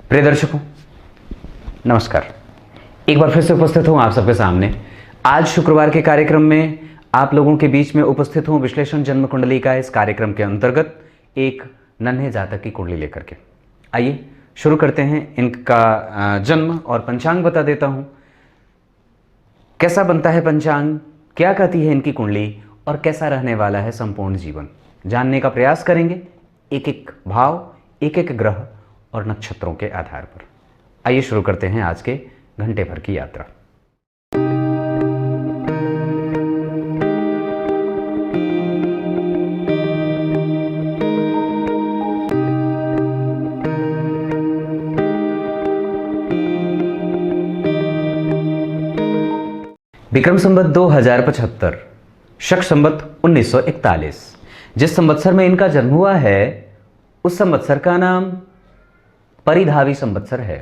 प्रिय दर्शकों, नमस्कार। एक बार फिर से उपस्थित हूं आप सबके सामने। आज शुक्रवार के कार्यक्रम में आप लोगों के बीच में उपस्थित हूं विश्लेषण जन्म कुंडली का। इस कार्यक्रम के अंतर्गत एक नन्हे जातक की कुंडली लेकर के आइए शुरू करते हैं। इनका जन्म और पंचांग बता देता हूं। कैसा बनता है पंचांग, क्या कहती है इनकी कुंडली और कैसा रहने वाला है संपूर्ण जीवन, जानने का प्रयास करेंगे एक एक भाव, एक एक ग्रह और नक्षत्रों के आधार पर। आइए शुरू करते हैं आज के घंटे भर की यात्रा। विक्रम संवत 2075, शक संवत 1941। जिस संवत्सर में इनका जन्म हुआ है उस संवत्सर का नाम परिधावी संवत्सर है।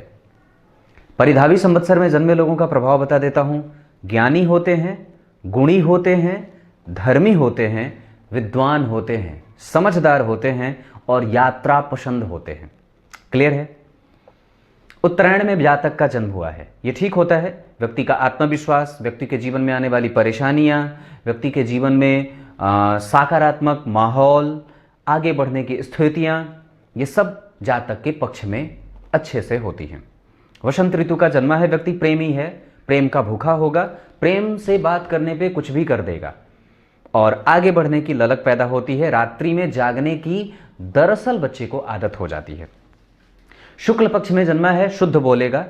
परिधावी संवत्सर में जन्मे लोगों का प्रभाव बता देता हूं। ज्ञानी होते हैं, गुणी होते हैं, धर्मी होते हैं, विद्वान होते हैं, समझदार होते हैं और यात्रा पसंद होते हैं। क्लियर है। उत्तरायण में जातक का जन्म हुआ है, ये ठीक होता है। व्यक्ति का आत्मविश्वास, व्यक्ति के जीवन में आने वाली परेशानियां, व्यक्ति के जीवन में सकारात्मक माहौल, आगे बढ़ने की स्थितियां, ये सब जातक के पक्ष में अच्छे से होती हैं। वसंत ऋतु का जन्मा है, व्यक्ति प्रेमी है, प्रेम का भूखा होगा, प्रेम से बात करने पे कुछ भी कर देगा और आगे बढ़ने की ललक पैदा होती है। रात्रि में जागने की दरअसल बच्चे को आदत हो जाती है। शुक्ल पक्ष में जन्मा है, शुद्ध बोलेगा,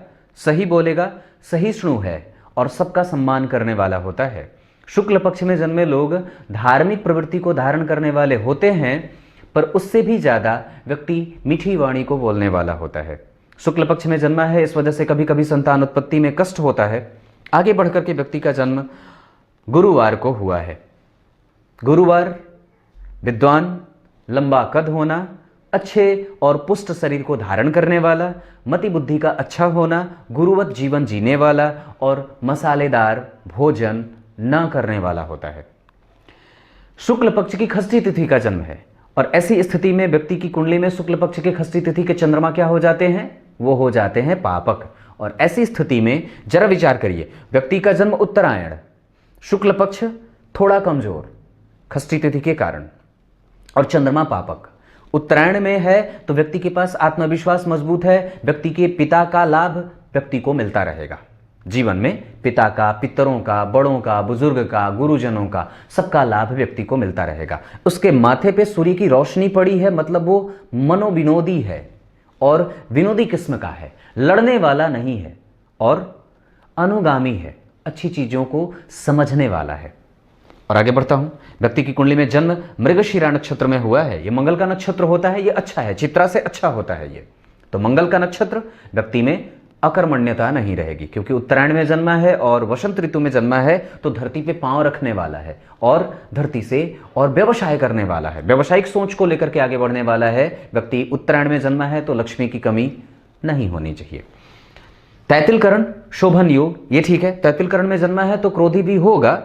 सहिष्णु है और सबका सम्मान करने वाला होता है। शुक्ल पक्ष में जन्मे लोग धार्मिक प्रवृत्ति को धारण करने वाले होते हैं, पर उससे भी ज्यादा व्यक्ति मीठी वाणी को बोलने वाला होता है। शुक्ल पक्ष में जन्मा है, इस वजह से कभी कभी संतान उत्पत्ति में कष्ट होता है। आगे बढ़कर के व्यक्ति का जन्म गुरुवार को हुआ है। गुरुवार विद्वान, लंबा कद होना, अच्छे और पुष्ट शरीर को धारण करने वाला, मति बुद्धि का अच्छा होना, गुरुवत जीवन जीने वाला और मसालेदार भोजन न करने वाला होता है। शुक्ल पक्ष की षष्ठी तिथि का जन्म है और ऐसी स्थिति में व्यक्ति की कुंडली में शुक्ल पक्ष के षष्ठी तिथि के चंद्रमा क्या हो जाते हैं, वो हो जाते हैं पापक। और ऐसी स्थिति में जरा विचार करिए, व्यक्ति का जन्म उत्तरायण, शुक्ल पक्ष थोड़ा कमजोर षष्ठी तिथि के कारण और चंद्रमा पापक। उत्तरायण में है तो व्यक्ति के पास आत्मविश्वास मजबूत है, व्यक्ति के पिता का लाभ व्यक्ति को मिलता रहेगा। जीवन में पिता का, पितरों का, बड़ों का, बुजुर्ग का, गुरुजनों का, सबका लाभ व्यक्ति को मिलता रहेगा। उसके माथे पे सूर्य की रोशनी पड़ी है, मतलब वो मनोविनोदी है और विनोदी किस्म का है, लड़ने वाला नहीं है और अनुगामी है, अच्छी चीजों को समझने वाला है। और आगे बढ़ता हूं। व्यक्ति की कुंडली में जन्म मृगशिरा नक्षत्र में हुआ है। ये मंगल का नक्षत्र होता है, ये अच्छा है, चित्रा से अच्छा होता है ये। तो मंगल का नक्षत्र, व्यक्ति में अकर्मण्यता नहीं रहेगी क्योंकि उत्तरायण में जन्मा है और वसंत ऋतु में जन्मा है तो धरती पे पांव रखने वाला है और धरती से और व्यवसाय करने वाला है, व्यवसायिक सोच को लेकर के आगे बढ़ने वाला है। व्यक्ति उत्तरायण में जन्मा है तो लक्ष्मी की कमी नहीं होनी चाहिए। तैतिलकरण शोभन योग, ये ठीक है। तैतिलकरण में जन्मा है तो क्रोधी भी होगा,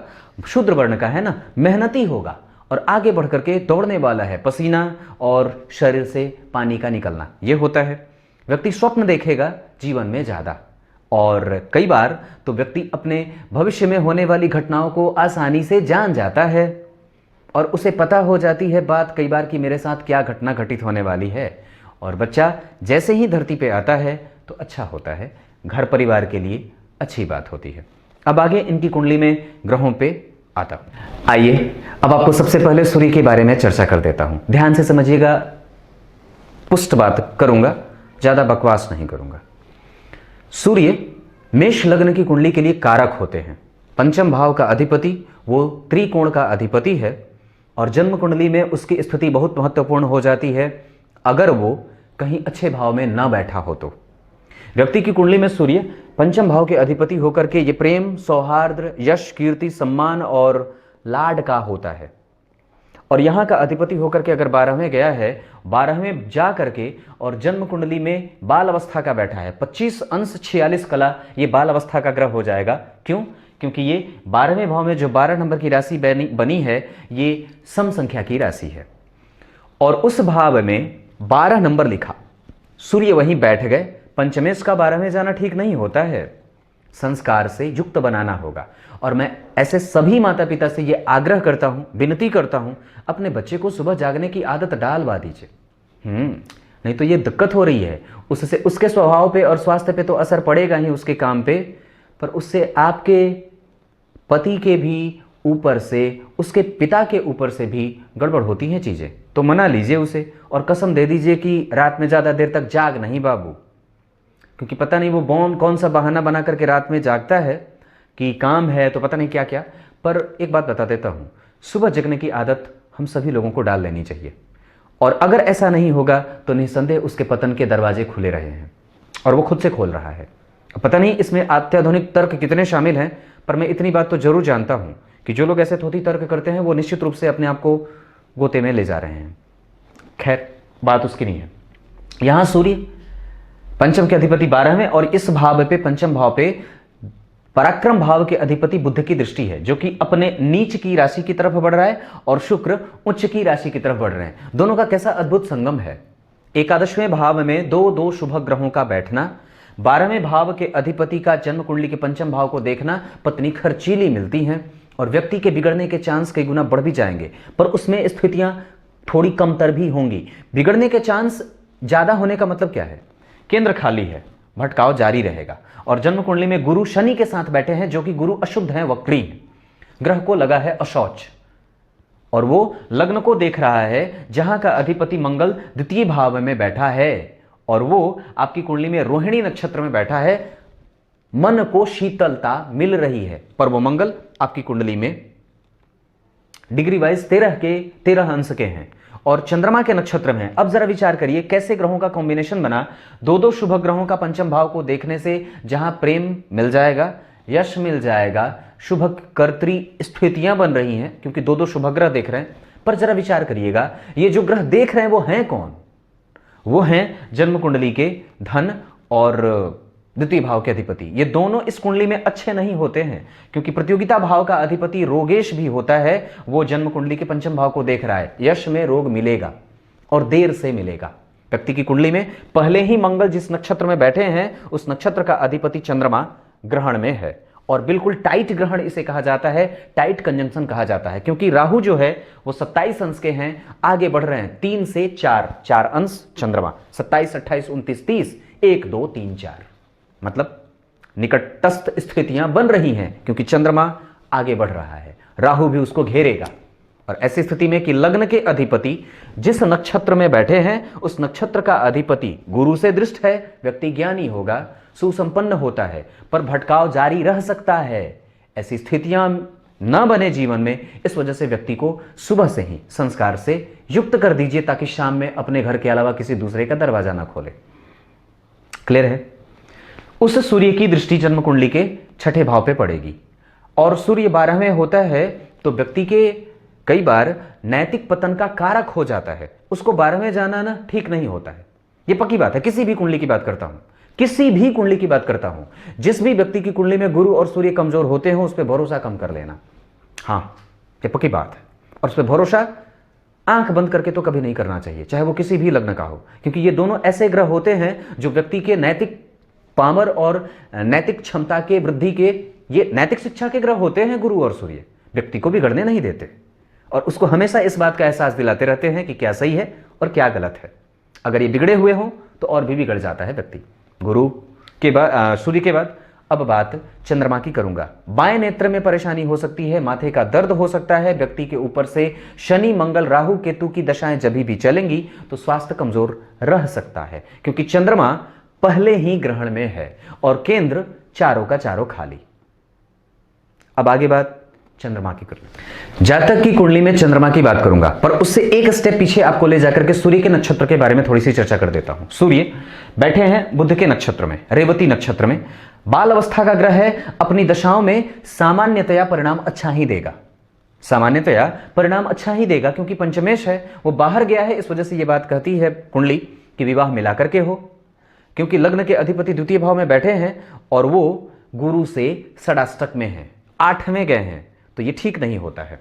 शूद्र वर्ण का है ना, मेहनती होगा और आगे बढ़ करके दौड़ने वाला है, पसीना और शरीर से पानी का निकलना ये होता है। व्यक्ति स्वप्न देखेगा जीवन में ज्यादा और कई बार तो व्यक्ति अपने भविष्य में होने वाली घटनाओं को आसानी से जान जाता है और उसे पता हो जाती है बात कई बार कि मेरे साथ क्या घटना घटित होने वाली है। और बच्चा जैसे ही धरती पे आता है तो अच्छा होता है, घर परिवार के लिए अच्छी बात होती है। अब आगे इनकी कुंडली में ग्रहों पे आता हूं। आइए अब आपको सबसे पहले सूर्य के बारे में चर्चा कर देता हूं। ध्यान से समझिएगा, पुष्ट बात करूंगा, ज्यादा बकवास नहीं करूंगा। सूर्य मेष लग्न की कुंडली के लिए कारक होते हैं। पंचम भाव का अधिपति, वो त्रिकोण का अधिपति है और जन्म कुंडली में उसकी स्थिति बहुत महत्वपूर्ण हो जाती है अगर वो कहीं अच्छे भाव में न बैठा हो तो। व्यक्ति की कुंडली में सूर्य पंचम भाव के अधिपति होकर के ये प्रेम, सौहार्द, यश, कीर्ति, सम्मान और लाड का होता है। और यहां का अधिपति होकर के अगर 12वें गया है, 12वें जा करके और जन्म कुंडली में बाल अवस्था का बैठा है, 25 अंश 46 कला, ये बाल अवस्था का ग्रह हो जाएगा। क्यों? क्योंकि ये 12वें भाव में जो 12 नंबर की राशि बनी है ये सम संख्या की राशि है और उस भाव में 12 नंबर लिखा, सूर्य वहीं बैठ गए पंचमेश का 12वें जाना ठीक नहीं होता है, संस्कार से युक्त बनाना होगा। और मैं ऐसे सभी माता पिता से ये आग्रह करता हूँ, विनती करता हूँ, अपने बच्चे को सुबह जागने की आदत डालवा दीजिए। नहीं तो ये दिक्कत हो रही है, उससे उसके स्वभाव पे और स्वास्थ्य पे तो असर पड़ेगा ही, उसके काम पे, पर उससे आपके पति के भी ऊपर से, उसके पिता के ऊपर से भी गड़बड़ होती हैं चीज़ें। तो मना लीजिए उसे और कसम दे दीजिए कि रात में ज़्यादा देर तक जाग नहीं बाबू, क्योंकि पता नहीं वो कौन सा बहाना बना करके रात में जागता है कि काम है तो पता नहीं क्या क्या। पर एक बात बता देता हूँ, सुबह जगने की आदत हम सभी लोगों को डाल लेनी चाहिए। और अगर ऐसा नहीं होगा तो निस्संदेह उसके पतन के दरवाजे खुले रहे हैं और वो खुद से खोल रहा है। पता नहीं इसमें अत्याधुनिक तर्क कितने शामिल हैं, पर मैं इतनी बात तो जरूर जानता हूँ कि जो लोग ऐसे थोथी तर्क करते हैं वो निश्चित रूप से अपने आप को गोते में ले जा रहे हैं। खैर, बात उसकी नहीं है। यहाँ सूर्य पंचम के अधिपति 12वें और इस भाव पे, पंचम भाव पे पराक्रम भाव के अधिपति बुध की दृष्टि है, जो कि अपने नीच की राशि की तरफ बढ़ रहा है और शुक्र उच्च की राशि की तरफ बढ़ रहे हैं। दोनों का कैसा अद्भुत संगम है। एकादशवें भाव में दो शुभ ग्रहों का बैठना, 12वें भाव के अधिपति का जन्म कुंडली के पंचम भाव को देखना, पत्नी खर्चीली मिलती हैं और व्यक्ति के बिगड़ने के चांस कई गुना बढ़ भी जाएंगे, पर उसमें स्थितियां थोड़ी कमतर भी होंगी। बिगड़ने के चांस ज्यादा होने का मतलब क्या है? केंद्र खाली है, भटकाव जारी रहेगा। और जन्म कुंडली में गुरु शनि के साथ बैठे हैं, जो कि गुरु अशुद्ध हैं, वक्री हैं। ग्रह को लगा है अशौच और वो लग्न को देख रहा है जहां का अधिपति मंगल द्वितीय भाव में बैठा है और वो आपकी कुंडली में रोहिणी नक्षत्र में बैठा है। मन को शीतलता मिल रही है, पर वो मंगल आपकी कुंडली में डिग्री वाइज 13 अंश के हैं और चंद्रमा के नक्षत्र में है। अब जरा विचार करिए कैसे ग्रहों का कॉम्बिनेशन बना। दो शुभ ग्रहों का पंचम भाव को देखने से जहां प्रेम मिल जाएगा, यश मिल जाएगा, शुभ कर्त्री स्थितियां बन रही हैं, क्योंकि दो शुभ ग्रह देख रहे हैं। पर जरा विचार करिएगा, ये जो ग्रह देख रहे हैं वो हैं कौन? वो हैं जन्म कुंडली के धन और द्वितीय भाव के अधिपति। ये दोनों इस कुंडली में अच्छे नहीं होते हैं, क्योंकि प्रतियोगिता भाव का अधिपति रोगेश भी होता है, वो जन्म कुंडली के पंचम भाव को देख रहा है। यश में रोग मिलेगा और देर से मिलेगा। व्यक्ति की कुंडली में पहले ही मंगल जिस नक्षत्र में बैठे हैं उस नक्षत्र का अधिपति चंद्रमा ग्रहण में है और बिल्कुल टाइट ग्रहण इसे कहा जाता है, टाइट कंजंक्शन कहा जाता है, क्योंकि राहु जो है वो 27 अंश के हैं, आगे बढ़ रहे हैं 3 से 4 अंश। चंद्रमा 27, 28, 29, 30, 1, 2, 3, 4 मतलब निकटस्थ स्थितियां बन रही हैं, क्योंकि चंद्रमा आगे बढ़ रहा है, राहु भी उसको घेरेगा। और ऐसी स्थिति में कि लग्न के अधिपति जिस नक्षत्र में बैठे हैं उस नक्षत्र का अधिपति गुरु से दृष्ट है, व्यक्ति ज्ञानी होगा, सुसंपन्न होता है, पर भटकाव जारी रह सकता है। ऐसी स्थितियां न बने जीवन में, इस वजह से व्यक्ति को सुबह से ही संस्कार से युक्त कर दीजिए, ताकि शाम में अपने घर के अलावा किसी दूसरे का दरवाजा ना खोले। क्लियर है? उस सूर्य की दृष्टि जन्म कुंडली के छठे भाव पे पड़ेगी और सूर्य 12वें होता है, तो व्यक्ति के कई बार नैतिक पतन का कारक हो जाता है। उसको 12वें जाना ना ठीक नहीं होता है, ये पक्की बात है। किसी भी कुंडली की बात करता हूं, किसी भी कुंडली की बात करता हूं, जिस भी व्यक्ति की कुंडली में गुरु और सूर्य कमजोर होते हो उस पर भरोसा कम कर लेना। हाँ, ये पक्की बात है और उस पर भरोसा आंख बंद करके तो कभी नहीं करना चाहिए, चाहे वो किसी भी लग्न का हो, क्योंकि ये दोनों ऐसे ग्रह होते हैं जो व्यक्ति के नैतिक पावर और नैतिक क्षमता के वृद्धि के, ये नैतिक शिक्षा के ग्रह होते हैं गुरु और सूर्य। व्यक्ति को बिगड़ने नहीं देते और उसको हमेशा इस बात का एहसास दिलाते रहते हैं कि क्या सही है और क्या गलत है। अगर ये बिगड़े हुए हों तो और भी बिगड़ जाता है व्यक्ति। गुरु के बाद, सूर्य के बाद अब बात चंद्रमा की करूंगा। बाएं नेत्र में परेशानी हो सकती है, माथे का दर्द हो सकता है। व्यक्ति के ऊपर से शनि मंगल राहु केतु की दशाएं जब भी चलेंगी तो स्वास्थ्य कमजोर रह सकता है, क्योंकि चंद्रमा पहले ही ग्रहण में है और केंद्र चारों का चारों खाली। अब आगे बात चंद्रमा की करूंगा, जातक की कुंडली में चंद्रमा की बात करूंगा, पर उससे एक स्टेप पीछे आपको ले जाकर के सूर्य के नक्षत्र के बारे में थोड़ी सी चर्चा कर देता हूं। सूर्य बैठे हैं बुध के नक्षत्र में, रेवती नक्षत्र में। बाल अवस्था का ग्रह है, अपनी दशाओं में सामान्यतया परिणाम अच्छा ही देगा, सामान्यतया परिणाम अच्छा ही देगा, क्योंकि पंचमेश है, वो बाहर गया है। इस वजह से यह बात कहती है कुंडली कि विवाह मिला करके हो, क्योंकि लग्न के अधिपति द्वितीय भाव में बैठे हैं और वो गुरु से षडाष्टक में हैं, 8वें गए हैं, तो ये ठीक नहीं होता है।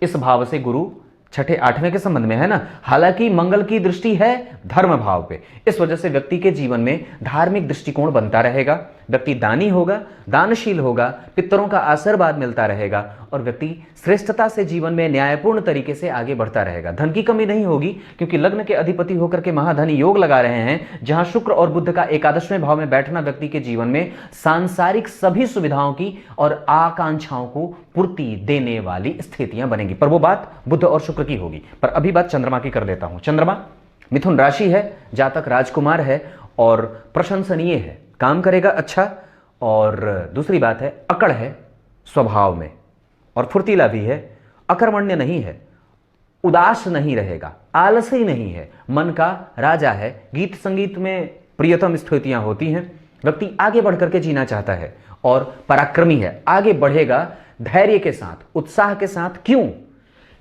इस भाव से गुरु छठे आठवें के संबंध में है ना। हालांकि मंगल की दृष्टि है धर्म भाव पे, इस वजह से व्यक्ति के जीवन में धार्मिक दृष्टिकोण बनता रहेगा, व्यक्ति दानी होगा, दानशील होगा, पितरों का आशीर्वाद मिलता रहेगा और व्यक्ति श्रेष्ठता से जीवन में न्यायपूर्ण तरीके से आगे बढ़ता रहेगा। धन की कमी नहीं होगी क्योंकि लग्न के अधिपति होकर के महाधनी योग लगा रहे हैं, जहां शुक्र और बुध का एकादशवें भाव में बैठना व्यक्ति के जीवन में सांसारिक सभी सुविधाओं की और आकांक्षाओं को पूर्ति देने वाली स्थितियां बनेंगी। पर वो बात बुध और शुक्र की होगी। पर अभी बात चंद्रमा की कर देता हूं। चंद्रमा मिथुन राशि है, जातक राजकुमार है और प्रशंसनीय है, काम करेगा अच्छा, और दूसरी बात है अकड़ है स्वभाव में और फुर्तीला भी है, अकर्मण्य नहीं है, उदास नहीं रहेगा, आलसी नहीं है, मन का राजा है, गीत संगीत में प्रियतम स्थितियां होती हैं, व्यक्ति आगे बढ़ करके जीना चाहता है और पराक्रमी है, आगे बढ़ेगा धैर्य के साथ, उत्साह के साथ। क्यों?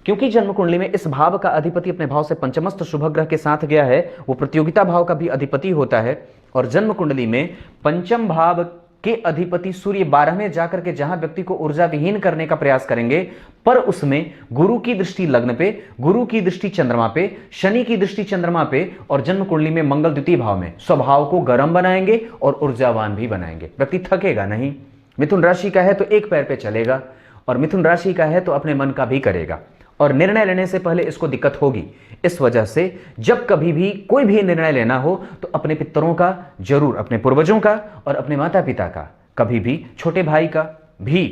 क्योंकि जन्म कुंडली में इस भाव का अधिपति अपने भाव से पंचमस्त शुभ ग्रह के साथ गया है, वो प्रतियोगिता भाव का भी अधिपति होता है। और जन्म कुंडली में पंचम भाव के अधिपति सूर्य 12वें जाकर के जहां व्यक्ति को ऊर्जा विहीन करने का प्रयास करेंगे, पर उसमें गुरु की दृष्टि लग्न पे, गुरु की दृष्टि चंद्रमा पे, शनि की दृष्टि चंद्रमा पे और जन्म कुंडली में मंगल द्वितीय भाव में स्वभाव को गर्म बनाएंगे और ऊर्जावान भी बनाएंगे। व्यक्ति थकेगा नहीं। मिथुन राशि का है तो एक पैर पे चलेगा और मिथुन राशि का है तो अपने मन का भी करेगा और निर्णय लेने से पहले इसको दिक्कत होगी। इस वजह से जब कभी भी कोई भी निर्णय लेना हो तो अपने पितरों का जरूर, अपने पूर्वजों का और अपने माता पिता का, कभी भी छोटे भाई का भी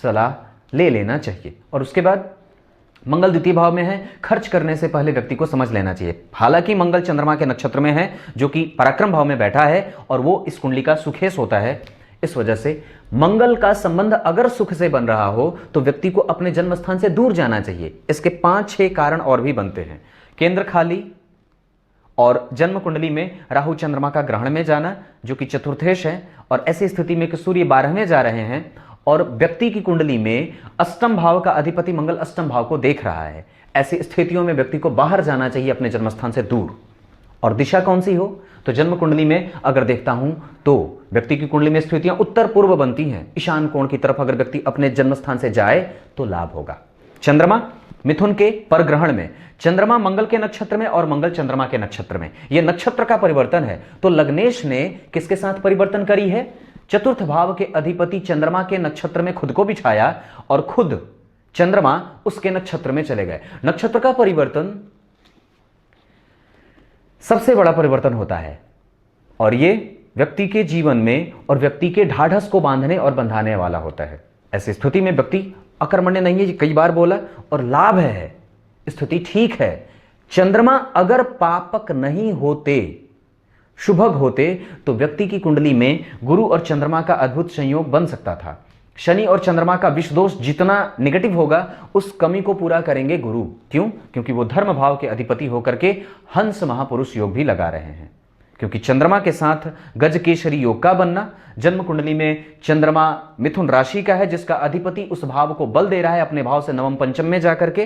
सलाह ले लेना चाहिए। और उसके बाद मंगल द्वितीय भाव में है, खर्च करने से पहले व्यक्ति को समझ लेना चाहिए। हालांकि मंगल चंद्रमा के नक्षत्र में है जो कि पराक्रम भाव में बैठा है और वो इस कुंडली का सुखेश होता है। इस वजह से मंगल का संबंध अगर सुख से बन रहा हो तो व्यक्ति को अपने जन्म स्थान से दूर जाना चाहिए। इसके 5-6 कारण और भी बनते हैं। केंद्र खाली और जन्म कुंडली में राहु चंद्रमा का ग्रहण में जाना जो कि चतुर्थेश है, और ऐसी स्थिति में कि सूर्य 12वें जा रहे हैं और व्यक्ति की कुंडली में अष्टम भाव का अधिपति मंगल अष्टम भाव को देख रहा है। ऐसी स्थितियों में व्यक्ति को बाहर जाना चाहिए अपने जन्म स्थान से दूर। और दिशा कौन सी हो तो जन्म कुंडली में अगर देखता हूं तो व्यक्ति की कुंडली में स्थितियां उत्तर पूर्व बनती हैं, ईशान कोण की तरफ अगर व्यक्ति अपने जन्म स्थान से जाए तो लाभ होगा। चंद्रमा मिथुन के परग्रहण में, चंद्रमा मंगल के नक्षत्र में और मंगल चंद्रमा के नक्षत्र में, यह नक्षत्र का परिवर्तन है। तो लग्नेश ने किसके साथ परिवर्तन करी है? चतुर्थ भाव के अधिपति चंद्रमा के नक्षत्र में खुद को बिठाया और खुद चंद्रमा उसके नक्षत्र में चले गए। नक्षत्र का परिवर्तन सबसे बड़ा परिवर्तन होता है और ये व्यक्ति के जीवन में और व्यक्ति के ढाढ़स को बांधने और बंधाने वाला होता है। ऐसी स्थिति में व्यक्ति अकर्मण्य नहीं है, कई बार बोला, और लाभ है, स्थिति ठीक है। चंद्रमा अगर पापक नहीं होते, शुभग होते, तो व्यक्ति की कुंडली में गुरु और चंद्रमा का अद्भुत संयोग बन सकता था। शनि और चंद्रमा का विष दोष जितना निगेटिव होगा उस कमी को पूरा करेंगे गुरु। क्यों? क्योंकि वो धर्म भाव के अधिपति होकर के हंस महापुरुष योग भी लगा रहे हैं। क्योंकि चंद्रमा के साथ गज केशरी योग का बनना, जन्म कुंडली में चंद्रमा मिथुन राशि का है जिसका अधिपति उस भाव को बल दे रहा है अपने भाव से नवम पंचम में जाकर के,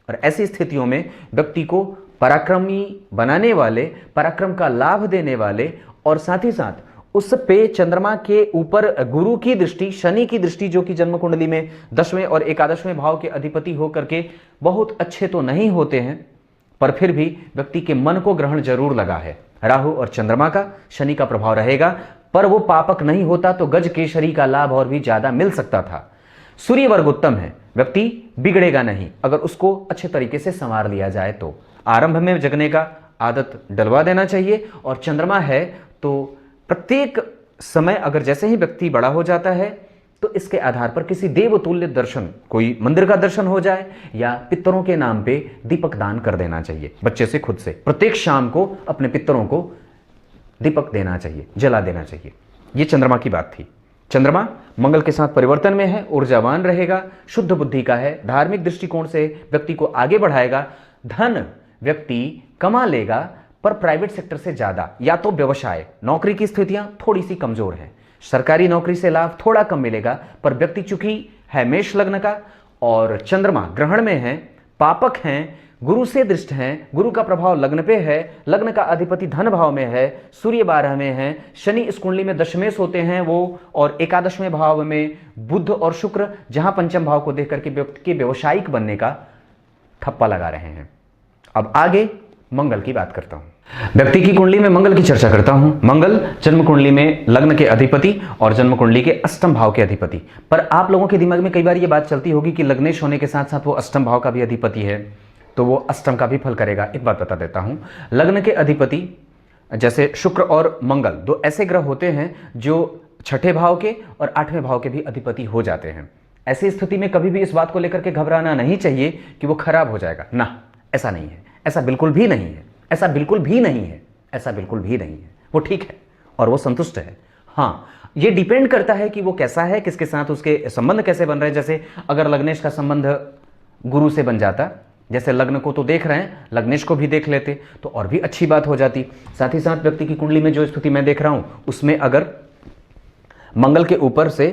और ऐसी स्थितियों में व्यक्ति को पराक्रमी बनाने वाले, पराक्रम का लाभ देने वाले और साथ ही साथ उस पे चंद्रमा के ऊपर गुरु की दृष्टि, शनि की दृष्टि जो कि जन्म कुंडली में 10वें और एकादशवें भाव के अधिपति होकर के बहुत अच्छे तो नहीं होते हैं, पर फिर भी व्यक्ति के मन को ग्रहण जरूर लगा है। राहु और चंद्रमा का, शनि का प्रभाव रहेगा, पर वो पापक नहीं होता तो गज केशरी का लाभ और भी ज्यादा मिल सकता था। सूर्य वर्ग उत्तम है, व्यक्ति बिगड़ेगा नहीं अगर उसको अच्छे तरीके से संवार लिया जाए तो। आरंभ में जगने का आदत डलवा देना चाहिए, और चंद्रमा है तो प्रत्येक समय अगर जैसे ही व्यक्ति बड़ा हो जाता है तो इसके आधार पर किसी देवतुल्य दर्शन, कोई मंदिर का दर्शन हो जाए या पितरों के नाम पे दीपक दान कर देना चाहिए बच्चे से, खुद से। प्रत्येक शाम को अपने पितरों को दीपक देना चाहिए, जला देना चाहिए। ये चंद्रमा की बात थी। चंद्रमा मंगल के साथ परिवर्तन में है, ऊर्जावान रहेगा, शुद्ध बुद्धि का है, धार्मिक दृष्टिकोण से व्यक्ति को आगे बढ़ाएगा। धन व्यक्ति कमा लेगा पर प्राइवेट सेक्टर से ज्यादा, या तो व्यवसाय, नौकरी की स्थितियां थोड़ी सी कमजोर हैं, सरकारी नौकरी से लाभ थोड़ा कम मिलेगा, पर व्यक्ति चूंकि है मेष लग्न का और चंद्रमा ग्रहण में है, पापक हैं, गुरु से दृष्ट हैं, गुरु का प्रभाव लग्न पे है, लग्न का अधिपति धन भाव में है, सूर्य 12 में है, शनि इस कुंडली में दशमेश होते हैं वो, और एकादशवें भाव में बुध और शुक्र जहां पंचम भाव को देख करके व्यक्ति के व्यवसायिक बनने का ठप्पा लगा रहे हैं। अब आगे मंगल की बात करता हूं। व्यक्ति की कुंडली में मंगल की चर्चा करता हूं। मंगल जन्म कुंडली में लग्न के अधिपति और जन्म कुंडली के अष्टम भाव के अधिपति। पर आप लोगों के दिमाग में कई बार ये बात चलती होगी कि लग्नेश होने के साथ साथ वो अष्टम भाव का भी अधिपति है, तो वो अष्टम का भी फल करेगा। एक बात बता देता हूं, लग्न के अधिपति जैसे शुक्र और मंगल दो ऐसे ग्रह होते हैं जो छठे भाव के और आठवें भाव के भी अधिपति हो जाते हैं। ऐसी स्थिति में कभी भी इस बात को लेकर के घबराना नहीं चाहिए कि वो खराब हो जाएगा, ना, ऐसा नहीं है, ऐसा बिल्कुल भी नहीं है, ऐसा बिल्कुल भी नहीं है, ऐसा बिल्कुल भी नहीं है। वो ठीक है और वो संतुष्ट है। हाँ, ये डिपेंड करता है कि वो कैसा है, किसके साथ उसके संबंध कैसे बन रहे हैं। जैसे अगर लग्नेश का संबंध गुरु से बन जाता, जैसे लग्न को तो देख रहे हैं, लग्नेश को भी देख लेते तो और भी अच्छी बात हो जाती। साथ ही साथ व्यक्ति की कुंडली में जो स्थिति मैं देख रहा हूं उसमें अगर मंगल के ऊपर से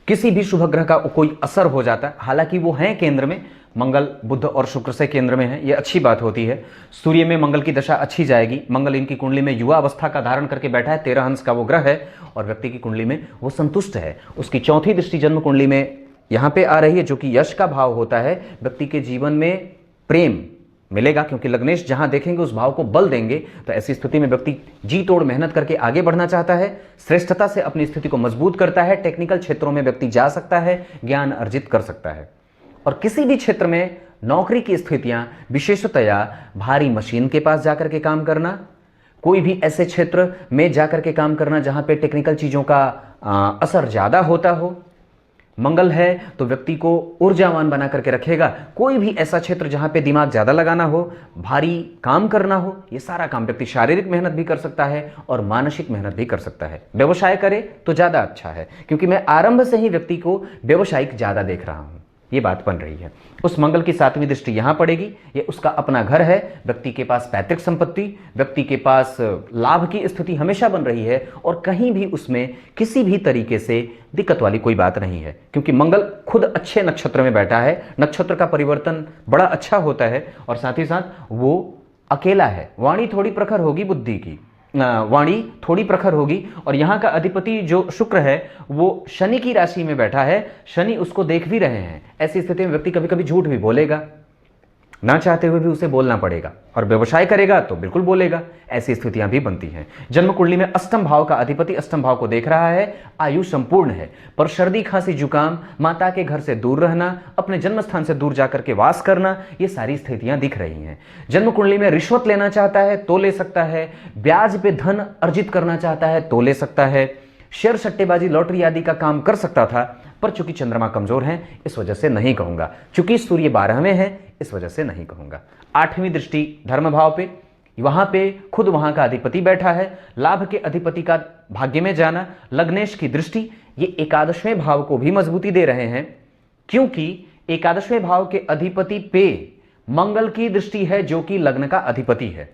किसी भी शुभ ग्रह का कोई असर हो जाता है, हालांकि वो हैं केंद्र में, मंगल बुध और शुक्र से केंद्र में है, ये अच्छी बात होती है। सूर्य में मंगल की दशा अच्छी जाएगी। मंगल इनकी कुंडली में युवा अवस्था का धारण करके बैठा है, 13 अंश का वो ग्रह है और व्यक्ति की कुंडली में वो संतुष्ट है। उसकी चौथी दृष्टि जन्म कुंडली में यहां पे आ रही है, जो कि यश का भाव होता है। व्यक्ति के जीवन में प्रेम मिलेगा, क्योंकि लग्नेश जहां देखेंगे उस भाव को बल देंगे। तो ऐसी स्थिति में व्यक्ति जी तोड़ मेहनत करके आगे बढ़ना चाहता है, श्रेष्ठता से अपनी स्थिति को मजबूत करता है। टेक्निकल क्षेत्रों में व्यक्ति जा सकता है, ज्ञान अर्जित कर सकता है। और किसी भी क्षेत्र में नौकरी की स्थितियां, विशेषतया भारी मशीन के पास जाकर के काम करना, कोई भी ऐसे क्षेत्र में जाकर के काम करना जहां पे टेक्निकल चीजों का असर ज्यादा होता हो। मंगल है तो व्यक्ति को ऊर्जावान बना करके रखेगा। कोई भी ऐसा क्षेत्र जहां पे दिमाग ज्यादा लगाना हो, भारी काम करना हो, ये सारा काम व्यक्ति शारीरिक मेहनत भी कर सकता है और मानसिक मेहनत भी कर सकता है। व्यवसाय करे तो ज्यादा अच्छा है, क्योंकि मैं आरंभ से ही व्यक्ति को व्यवसायिक ज्यादा देख रहा हूं, ये बात बन रही है। उस मंगल की सातवीं दृष्टि यहां पड़ेगी, ये उसका अपना घर है। व्यक्ति के पास पैतृक संपत्ति, व्यक्ति के पास लाभ की स्थिति हमेशा बन रही है और कहीं भी उसमें किसी भी तरीके से दिक्कत वाली कोई बात नहीं है, क्योंकि मंगल खुद अच्छे नक्षत्र में बैठा है। नक्षत्र का परिवर्तन बड़ा अच्छा होता है और साथ ही साथ वो अकेला है। वाणी थोड़ी प्रखर होगी, बुद्धि की वाणी थोड़ी प्रखर होगी। और यहां का अधिपति जो शुक्र है वो शनि की राशि में बैठा है, शनि उसको देख भी रहे हैं। ऐसी स्थिति में व्यक्ति कभी कभी झूठ भी बोलेगा, ना चाहते हुए भी उसे बोलना पड़ेगा, और व्यवसाय करेगा तो बिल्कुल बोलेगा। ऐसी स्थितियां भी बनती हैं। जन्म कुंडली में अष्टम भाव का अधिपति अष्टम भाव को देख रहा है, आयु संपूर्ण है, पर सर्दी खांसी जुकाम, माता के घर से दूर रहना, अपने जन्म स्थान से दूर जाकर के वास करना, ये सारी स्थितियां दिख रही हैं। जन्म कुंडली में रिश्वत लेना चाहता है तो ले सकता है, ब्याज पे धन अर्जित करना चाहता है तो ले सकता है, शेयर सट्टेबाजी लॉटरी आदि का काम कर सकता था, पर चूंकि चंद्रमा कमजोर है इस वजह से नहीं कहूंगा। चूंकि सूर्य 12वें में है इस वजह से नहीं कहूंगा। आठवीं दृष्टि धर्म भाव पे, वहां पे खुद वहां का अधिपति बैठा है। लाभ के अधिपति का भाग्य में जाना, लग्नेश की दृष्टि, ये एकादशवें भाव को भी मजबूती दे रहे हैं, क्योंकि एकादशवें भाव के अधिपति पे मंगल की दृष्टि है जो कि लग्न का अधिपति है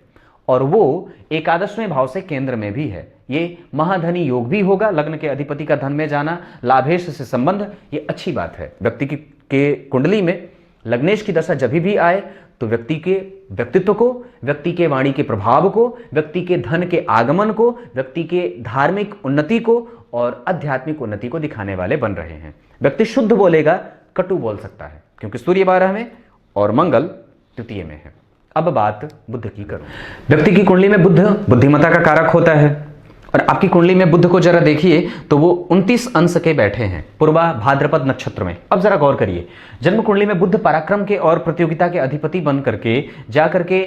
और वो एकादशवें भाव से केंद्र में भी है। ये महाधनी योग भी होगा। लग्न के अधिपति का धन में जाना, लाभेश से संबंध, ये अच्छी बात है। व्यक्ति के कुंडली में लग्नेश की दशा जब भी आए तो व्यक्ति के व्यक्तित्व को, व्यक्ति के वाणी के प्रभाव को, व्यक्ति के धन के आगमन को, व्यक्ति के धार्मिक उन्नति को और आध्यात्मिक उन्नति को दिखाने वाले बन रहे हैं। व्यक्ति शुद्ध बोलेगा, कटु बोल सकता है, क्योंकि सूर्य 12 में और मंगल तृतीय में है। अब बात बुध की करूं। व्यक्ति की कुंडली में बुध बुद्धिमत्ता का कारक होता है और आपकी कुंडली में बुध को जरा देखिए तो वो 29 अंश के बैठे हैं पूर्वा भाद्रपद नक्षत्र में। अब जरा गौर करिए, जन्म कुंडली में बुध पराक्रम के और प्रतियोगिता के अधिपति बन करके जाकर के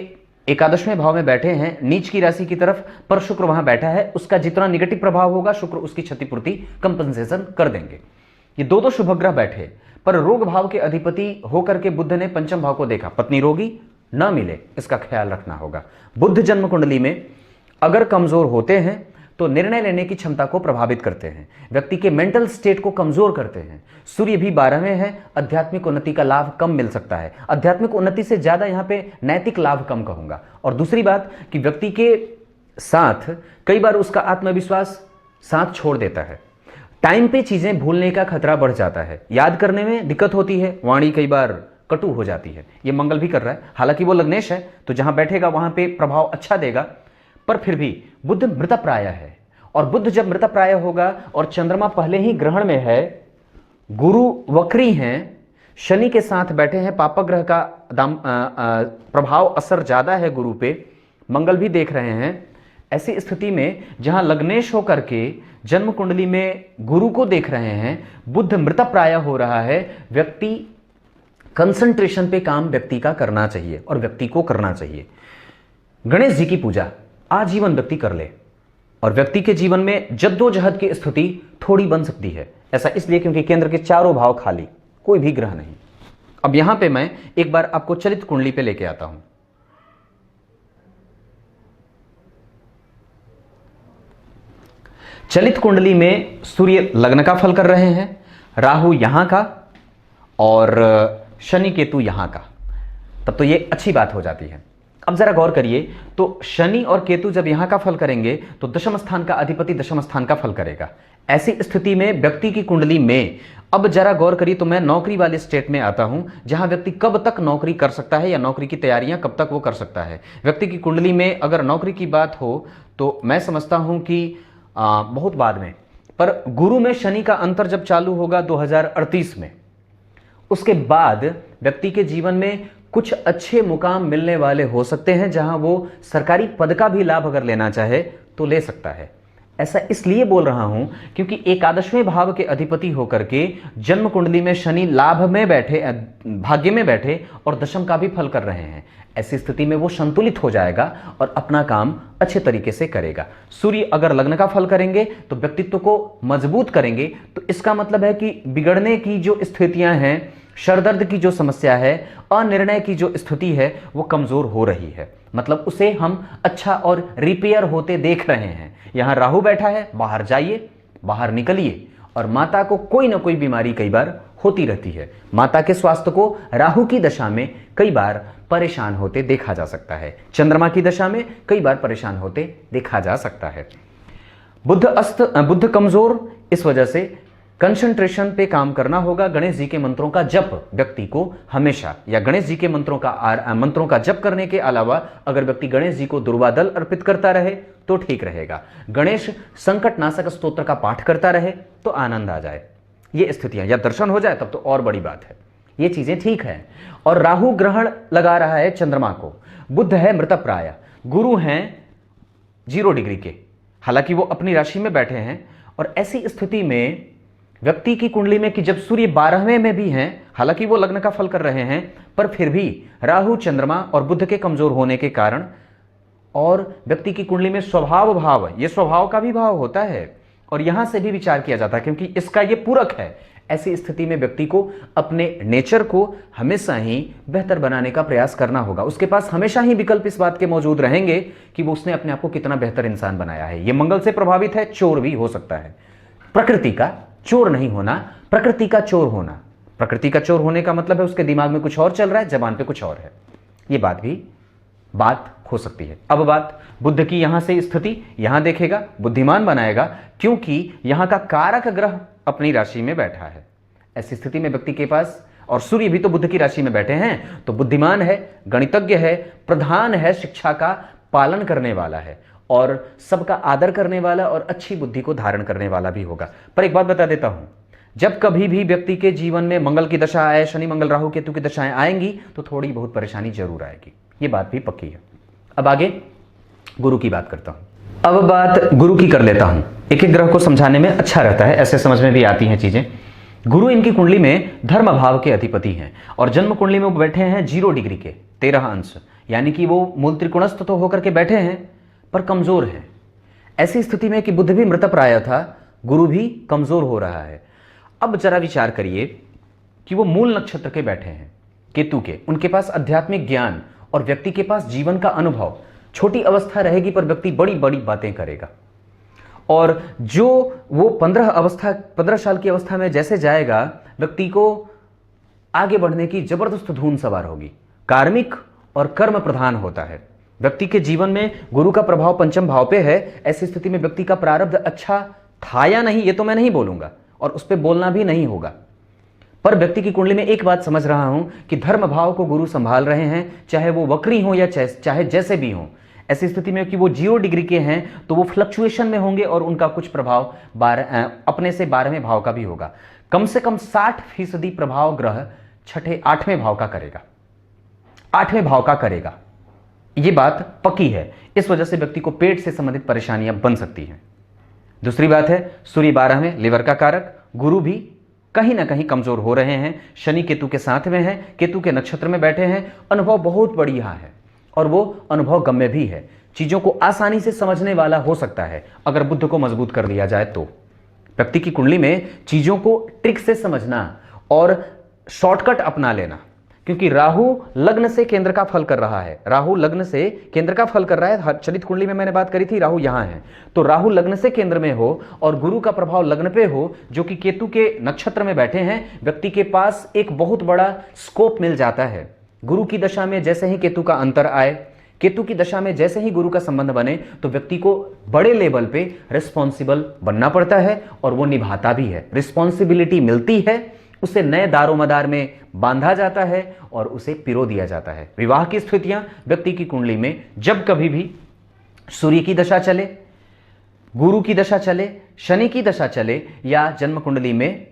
एकादशवें भाव में बैठे हैं, नीच की राशि की तरफ, पर शुक्र वहां बैठा है। उसका जितना निगेटिव प्रभाव होगा शुक्र उसकी क्षतिपूर्ति कंपनसेशन कर देंगे। ये दो शुभ ग्रह बैठे, पर रोग भाव के अधिपति होकर के बुध ने पंचम भाव को देखा। पत्नी रोगी न मिले इसका ख्याल रखना होगा। बुध जन्म कुंडली में अगर कमजोर होते हैं तो निर्णय लेने की क्षमता को प्रभावित करते हैं, व्यक्ति के मेंटल स्टेट को कमजोर करते हैं। सूर्य भी 12वें है, आध्यात्मिक उन्नति का लाभ कम मिल सकता है। आध्यात्मिक उन्नति से ज्यादा यहां पे नैतिक लाभ कम कहूंगा। और दूसरी बात कि व्यक्ति के साथ कई बार उसका आत्मविश्वास साथ छोड़ देता है, टाइम पे चीजें भूलने का खतरा बढ़ जाता है, याद करने में दिक्कत होती है, वाणी कई बार कटु हो जाती है। ये मंगल भी कर रहा है, हालांकि वो लग्नेश है तो जहां बैठेगा वहां पे प्रभाव अच्छा देगा, पर फिर भी बुध मृतप्राय है। और बुध जब मृतप्राय होगा और चंद्रमा पहले ही ग्रहण में है, गुरु वक्री हैं, शनि के साथ बैठे हैं, पापक ग्रह का प्रभाव असर ज़्यादा है गुरु पे, मंगल भी देख रहे हैं। ऐसी स्थिति में जहां लग्नेश होकर के जन्म कुंडली में गुरु को देख रहे हैं, बुध मृतप्राय हो रहा है, व्यक्ति कंसंट्रेशन पे काम व्यक्ति का करना चाहिए और व्यक्ति को करना चाहिए। गणेश जी की पूजा आजीवन व्यक्ति कर ले और व्यक्ति के जीवन में जद्दोजहद की स्थिति थोड़ी बन सकती है। ऐसा इसलिए क्योंकि केंद्र के चारों भाव खाली, कोई भी ग्रह नहीं। अब यहां पे मैं एक बार आपको चलित कुंडली पे लेके आता हूं। चलित कुंडली में सूर्य लग्न का फल कर रहे हैं, राहु यहां का और शनि केतु यहां का, तब तो ये अच्छी बात हो जाती है। अब जरा गौर करिए, तो शनि और केतु जब यहां का फल करेंगे तो दशम स्थान का अधिपति दशम स्थान का फल करेगा। ऐसी स्थिति में व्यक्ति की कुंडली में, अब जरा गौर करिए, तो मैं नौकरी वाले स्टेट में आता हूं जहां व्यक्ति कब तक नौकरी कर सकता है या नौकरी की तैयारियां कब तक वो कर सकता है। व्यक्ति की कुंडली में अगर नौकरी की बात हो तो मैं समझता हूं कि बहुत बाद में, पर गुरु में शनि का अंतर जब चालू होगा 2038 में, उसके बाद व्यक्ति के जीवन में कुछ अच्छे मुकाम मिलने वाले हो सकते हैं, जहां वो सरकारी पद का भी लाभ अगर लेना चाहे तो ले सकता है। ऐसा इसलिए बोल रहा हूं क्योंकि एकादशवें भाव के अधिपति होकर के जन्म कुंडली में शनि लाभ में बैठे, भाग्य में बैठे और दशम का भी फल कर रहे हैं। ऐसी स्थिति में वो संतुलित हो जाएगा और अपना काम अच्छे तरीके से करेगा। सूर्य अगर लग्न का फल करेंगे तो व्यक्तित्व को मजबूत करेंगे, तो इसका मतलब है कि बिगड़ने की जो स्थितियां हैं, सरदर्द की जो समस्या है, अनिर्णय की जो स्थिति है, वो कमजोर हो रही है। मतलब उसे हम अच्छा और रिपेयर होते देख रहे हैं। यहां राहु बैठा है, बाहर जाइए, बाहर निकलिए, और माता को कोई ना कोई बीमारी कई बार होती रहती है। माता के स्वास्थ्य को राहु की दशा में कई बार परेशान होते देखा जा सकता है, चंद्रमा की दशा में कई बार परेशान होते देखा जा सकता है। बुध कमजोर, इस वजह से कंसंट्रेशन पे काम करना होगा। गणेश जी के मंत्रों का जप व्यक्ति को हमेशा, या गणेश जी के मंत्रों का जप करने के अलावा अगर व्यक्ति गणेश जी को दुर्वादल अर्पित करता रहे तो ठीक रहेगा। गणेश संकटनाशक स्तोत्र का पाठ करता रहे तो आनंद आ जाए। ये स्थितियां या दर्शन हो जाए तब तो और बड़ी बात है। ये चीजें ठीक है। और राहु ग्रहण लगा रहा है चंद्रमा को, बुध है मृतप्राय, गुरु हैं 0 डिग्री के, हालांकि वो अपनी राशि में बैठे हैं। और ऐसी स्थिति में व्यक्ति की कुंडली में कि जब सूर्य 12वें में भी हैं, हालांकि वो लग्न का फल कर रहे हैं, पर फिर भी राहु चंद्रमा और बुध के कमजोर होने के कारण, और व्यक्ति की कुंडली में स्वभाव भाव, ये स्वभाव का भी भाव होता है और यहां से भी विचार किया जाता है क्योंकि इसका ये पूरक है। ऐसी स्थिति में व्यक्ति को अपने नेचर को हमेशा ही बेहतर बनाने का प्रयास करना होगा। उसके पास हमेशा ही विकल्प इस बात के मौजूद रहेंगे कि वो उसने अपने आप को कितना बेहतर इंसान बनाया है। ये मंगल से प्रभावित है, चोर भी हो सकता है। प्रकृति का चोर नहीं होना, प्रकृति का चोर होना। प्रकृति का चोर होने का मतलब है उसके दिमाग में कुछ और चल रहा है, जबान पे कुछ और है। ये बात हो सकती है। अब बात बुध की, यहां से स्थिति यहां देखेगा, बुद्धिमान बनाएगा क्योंकि यहां का कारक ग्रह अपनी राशि में बैठा है। ऐसी स्थिति में व्यक्ति के पास, और सूर्य भी तो बुध की राशि में बैठे हैं, तो बुद्धिमान है, गणितज्ञ है, प्रधान है, शिक्षा का पालन करने वाला है और सबका आदर करने वाला और अच्छी बुद्धि को धारण करने वाला भी होगा। पर एक बात बता देता हूं, जब कभी भी व्यक्ति के जीवन में मंगल की दशा आए, शनि मंगल राहु केतु की दशाएं आएंगी तो थोड़ी बहुत परेशानी जरूर आएगी। ये बात भी पक्की है। अब आगे गुरु की बात करता हूं। अब बात गुरु की कर लेता हूं। एक एक ग्रह को समझाने में अच्छा रहता है, ऐसे समझ में भी आती हैं चीजें। गुरु इनकी कुंडली में धर्म भाव के अधिपति हैं और जन्म कुंडली में वो बैठे हैं 0 डिग्री के 13 अंश, यानी कि वो मूल त्रिकोणस्थ तो होकर के बैठे हैं पर कमजोर हैं। ऐसी स्थिति में कि बुध भी मृतप्राय था, गुरु भी कमजोर हो रहा है। अब जरा विचार करिए कि वो मूल नक्षत्र के बैठे हैं, केतु के, उनके पास आध्यात्मिक ज्ञान और व्यक्ति के पास जीवन का अनुभव। छोटी अवस्था रहेगी पर व्यक्ति बड़ी बड़ी बातें करेगा और जो वो 15 साल की अवस्था में जैसे जाएगा, व्यक्ति को आगे बढ़ने की जबरदस्त धुन सवार होगी। कार्मिक और कर्म प्रधान होता है। व्यक्ति के जीवन में गुरु का प्रभाव पंचम भाव पे है। ऐसी स्थिति में व्यक्ति का प्रारब्ध अच्छा था या नहीं, ये तो मैं नहीं बोलूंगा और उस पर बोलना भी नहीं होगा, पर व्यक्ति की कुंडली में एक बात समझ रहा हूं कि धर्म भाव को गुरु संभाल रहे हैं, चाहे वो वक्री हो या चाहे जैसे भी हो। ऐसी स्थिति में कि वो 0 डिग्री के हैं तो वो फ्लक्चुएशन में होंगे और उनका कुछ प्रभाव अपने से 12वें भाव का भी होगा। कम से कम 60% प्रभाव ग्रह छठे 8वें भाव का करेगा, 8वें भाव का करेगा। यह बात पक्की है। इस वजह से व्यक्ति को पेट से संबंधित परेशानियां बन सकती हैं। दूसरी बात है, सूर्य 12वें लिवर का कारक, गुरु भी कहीं ना कहीं कमजोर हो रहे हैं, शनि केतु के साथ में है, केतु के नक्षत्र में बैठे हैं, अनुभव बहुत बढ़िया है और वो अनुभव गम्य भी है, चीजों को आसानी से समझने वाला हो सकता है अगर बुद्ध को मजबूत कर दिया जाए तो। व्यक्ति की कुंडली में चीजों को ट्रिक से समझना और शॉर्टकट अपना लेना, क्योंकि राहु लग्न से केंद्र का फल कर रहा है, राहु लग्न से केंद्र का फल कर रहा है। चलित कुंडली में मैंने बात करी थी, राहु यहां है, तो राहु लग्न से केंद्र में हो और गुरु का प्रभाव लग्न पे हो जो कि केतु के नक्षत्र में बैठे हैं, व्यक्ति के पास एक बहुत बड़ा स्कोप मिल जाता है। गुरु की दशा में जैसे ही केतु का अंतर आए, केतु की दशा में जैसे ही गुरु का संबंध बने, तो व्यक्ति को बड़े लेवल पे रिस्पॉन्सिबल बनना पड़ता है और वो निभाता भी है। रिस्पॉन्सिबिलिटी मिलती है, उसे नए दारोमदार में बांधा जाता है और उसे पिरो दिया जाता है। विवाह की स्थितियां व्यक्ति की कुंडली में जब कभी भी सूर्य की दशा चले, गुरु की दशा चले, शनि की दशा चले या जन्म कुंडली में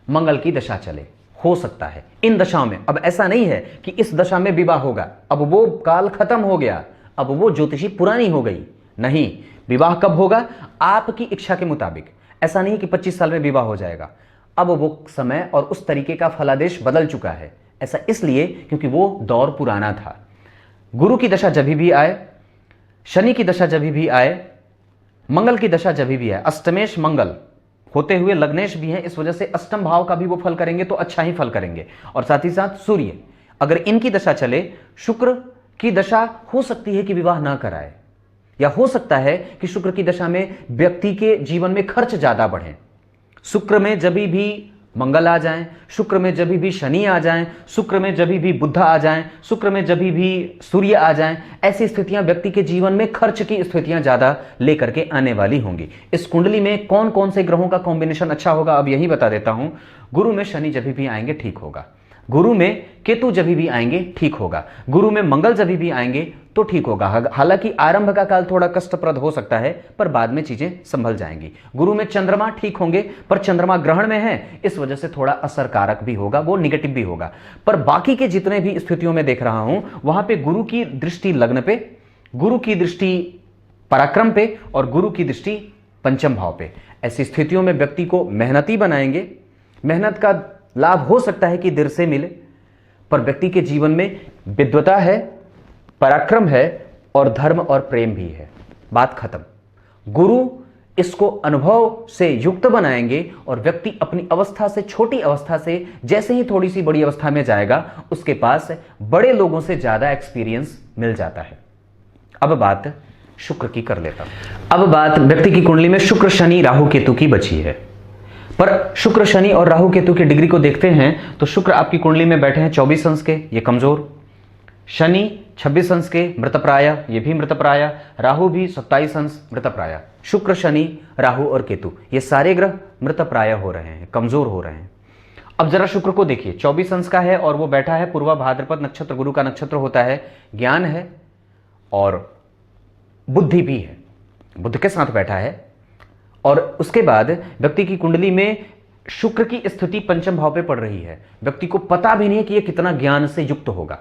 मंगल की दशा चले, हो सकता है इन दशाओं में। अब ऐसा नहीं है कि इस दशा में विवाह होगा, अब वो काल खत्म हो गया, अब वो ज्योतिषी पुरानी हो गई। नहीं, विवाह कब होगा? आपकी इच्छा के मुताबिक। ऐसा नहीं कि 25 साल में विवाह हो जाएगा, अब वो समय और उस तरीके का फलादेश बदल चुका है। ऐसा इसलिए क्योंकि वो दौर पुराना था। गुरु की दशा जब भी आए, शनि की दशा जब भी आए, मंगल की दशा जब भी आए, अष्टमेश मंगल होते हुए लग्नेश भी हैं, इस वजह से अष्टम भाव का भी वो फल करेंगे तो अच्छा ही फल करेंगे। और साथ ही साथ सूर्य, अगर इनकी दशा चले, शुक्र की दशा हो सकती है कि विवाह ना कराए, या हो सकता है कि शुक्र की दशा में व्यक्ति के जीवन में खर्च ज्यादा बढ़े। शुक्र में जब भी मंगल आ जाएं, शुक्र में जब भी शनि आ जाएं, शुक्र में जब भी बुध आ जाएं, शुक्र में जब भी सूर्य आ जाएं, ऐसी स्थितियां व्यक्ति के जीवन में खर्च की स्थितियां ज्यादा लेकर के आने वाली होंगी। इस कुंडली में कौन कौन से ग्रहों का कॉम्बिनेशन अच्छा होगा अब यही बता देता हूं। गुरु में शनि जब भी आएंगे ठीक होगा, गुरु में केतु जब भी आएंगे ठीक होगा, गुरु में मंगल जब भी आएंगे तो ठीक होगा। हालांकि आरंभ का काल थोड़ा कष्टप्रद हो सकता है, पर बाद में चीजें संभल जाएंगी। गुरु में चंद्रमा ठीक होंगे, पर चंद्रमा ग्रहण में है, इस वजह से थोड़ा असरकारक भी होगा, वो निगेटिव भी होगा। पर बाकी के जितने भी स्थितियों में देख रहा हूं, वहां पे गुरु की दृष्टि लग्न पे, गुरु की दृष्टि पराक्रम पे और गुरु की दृष्टि पंचम भाव पे। ऐसी स्थितियों में व्यक्ति को मेहनती बनाएंगे। मेहनत का लाभ हो सकता है कि देर से मिले, पर व्यक्ति के जीवन में विद्वता है, पराक्रम है और धर्म और प्रेम भी है। बात खत्म। गुरु इसको अनुभव से युक्त बनाएंगे और व्यक्ति अपनी अवस्था से, छोटी अवस्था से जैसे ही थोड़ी सी बड़ी अवस्था में जाएगा, उसके पास बड़े लोगों से ज्यादा एक्सपीरियंस मिल जाता है। अब बात शुक्र की कर लेता हूं। अब बात व्यक्ति की कुंडली में शुक्र, शनि, राहु, केतु की बची है। पर शुक्र, शनि और राहु केतु की डिग्री को देखते हैं तो शुक्र आपकी कुंडली में बैठे हैं 24 अंश के, ये कमजोर। शनि 26 अंश के, मृतप्राय, ये भी मृतप्राय। राहु भी 27 अंश, मृतप्राय। शुक्र, शनि, राहु और केतु ये सारे ग्रह मृतप्राय हो रहे हैं, कमजोर हो रहे हैं। अब जरा शुक्र को देखिए, 24 अंश का है और वो बैठा है पूर्वा भाद्रपद नक्षत्र, गुरु का नक्षत्र होता है, ज्ञान है और बुद्धि भी है, बुद्ध के साथ बैठा है। और उसके बाद व्यक्ति की कुंडली में शुक्र की स्थिति पंचम भाव पे पड़ रही है। व्यक्ति को पता भी नहीं है कि यह कितना ज्ञान से युक्त होगा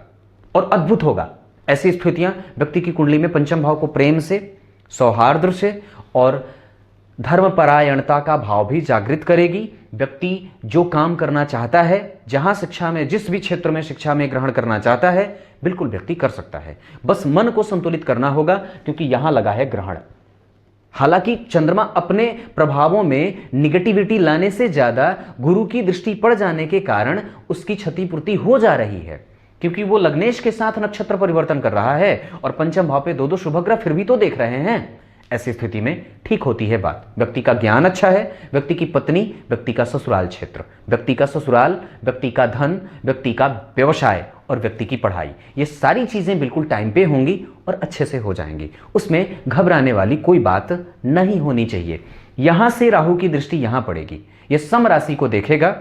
और अद्भुत होगा। ऐसी स्थितियां व्यक्ति की कुंडली में पंचम भाव को प्रेम से, सौहार्द से और धर्मपरायणता का भाव भी जागृत करेगी। व्यक्ति जो काम करना चाहता है, जहां शिक्षा में, जिस भी क्षेत्र में शिक्षा में ग्रहण करना चाहता है, बिल्कुल व्यक्ति कर सकता है। बस मन को संतुलित करना होगा, क्योंकि यहां लगा है ग्रहण। हालांकि चंद्रमा अपने प्रभावों में निगेटिविटी लाने से ज्यादा गुरु की दृष्टि पड़ जाने के कारण उसकी क्षतिपूर्ति हो जा रही है, क्योंकि वो लग्नेश के साथ नक्षत्र परिवर्तन कर रहा है और पंचम भाव पे 2-2 शुभ ग्रह फिर भी तो देख रहे हैं। ऐसी स्थिति में ठीक होती है बात। व्यक्ति का ज्ञान अच्छा है, व्यक्ति की पत्नी, व्यक्ति का ससुराल क्षेत्र, व्यक्ति का ससुराल, व्यक्ति का धन, व्यक्ति का व्यवसाय और व्यक्ति की पढ़ाई, ये सारी चीजें बिल्कुल टाइम पे होंगी और अच्छे से हो जाएंगी। उसमें घबराने वाली कोई बात नहीं होनी चाहिए। यहां से राहु की दृष्टि यहां पड़ेगी, यह सम राशि को देखेगा।